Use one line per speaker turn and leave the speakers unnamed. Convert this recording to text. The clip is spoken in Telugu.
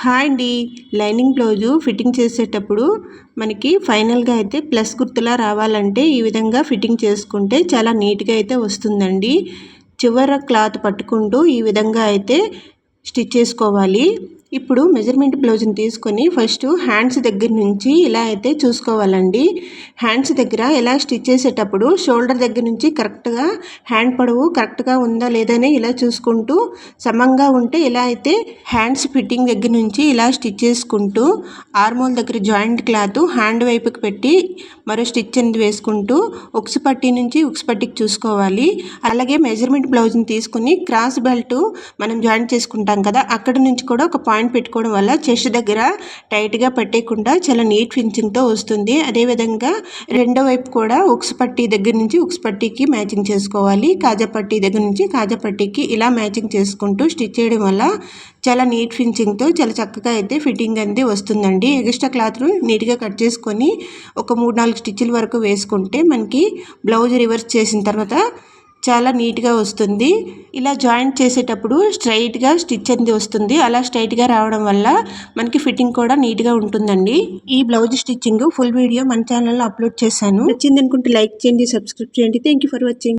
హాయ్ అండి. లైనింగ్ బ్లౌజు ఫిట్టింగ్ చేసేటప్పుడు మనకి ఫైనల్గా అయితే ప్లస్ గుర్తులా రావాలంటే ఈ విధంగా ఫిట్టింగ్ చేసుకుంటే చాలా నీట్గా అయితే వస్తుందండి. చివర క్లాత్ పట్టుకుంటూ ఈ విధంగా అయితే స్టిచ్ చేసుకోవాలి. ఇప్పుడు మెజర్మెంట్ బ్లౌజ్ని తీసుకొని ఫస్ట్ హ్యాండ్స్ దగ్గర నుంచి ఇలా అయితే చూసుకోవాలండి. హ్యాండ్స్ దగ్గర ఇలా స్టిచ్ చేసేటప్పుడు షోల్డర్ దగ్గర నుంచి కరెక్ట్గా హ్యాండ్ పొడవు కరెక్ట్గా ఉందా లేదని ఇలా చూసుకుంటూ సమంగా ఉంటే ఇలా అయితే హ్యాండ్స్ ఫిట్టింగ్ దగ్గర నుంచి ఇలా స్టిచ్ చేసుకుంటూ ఆర్మోల్ దగ్గర జాయింట్ క్లాత్ హ్యాండ్ వైపుకి పెట్టి మరో స్టిచ్ అనేది వేసుకుంటూ ఉక్స్ పట్టీ నుంచి ఉక్స్ పట్టీకి చూసుకోవాలి. అలాగే మెజర్మెంట్ బ్లౌజ్ని తీసుకుని క్రాస్ బెల్ట్ మనం జాయింట్ చేసుకుంటాం కదా, అక్కడ నుంచి కూడా ఒక పాయింట్ పెట్టుకోవడం వల్ల చెస్ట్ దగ్గర టైట్గా పట్టేయకుండా చాలా నీట్ ఫినిషింగ్తో వస్తుంది. అదేవిధంగా రెండో వైపు కూడా ఉక్స్ పట్టీ దగ్గర నుంచి ఉక్స్ పట్టీకి మ్యాచింగ్ చేసుకోవాలి. కాజా పట్టీ దగ్గర నుంచి కాజా పట్టీకి ఇలా మ్యాచింగ్ చేసుకుంటూ స్టిచ్ చేయడం వల్ల చాలా నీట్ ఫినిషింగ్తో చాలా చక్కగా అయితే ఫిట్టింగ్ అనేది వస్తుందండి. ఎక్స్ట్రా క్లాత్ నీట్గా కట్ చేసుకొని ఒక 3-4 స్టిచ్ల వరకు వేసుకుంటే మనకి బ్లౌజ్ రివర్స్ చేసిన తర్వాత చాలా నీట్గా వస్తుంది. ఇలా జాయింట్ చేసేటప్పుడు స్ట్రైట్గా స్టిచ్ అనేది వస్తుంది. అలా స్ట్రైట్గా రావడం వల్ల మనకి ఫిట్టింగ్ కూడా నీట్గా ఉంటుందండి. ఈ బ్లౌజ్ స్టిచ్చింగ్ ఫుల్ వీడియో మన ఛానల్లో అప్లోడ్ చేశాను. నచ్చింది అనుకుంటే లైక్ చేయండి, సబ్స్క్రైబ్ చేయండి. Thank you for watching.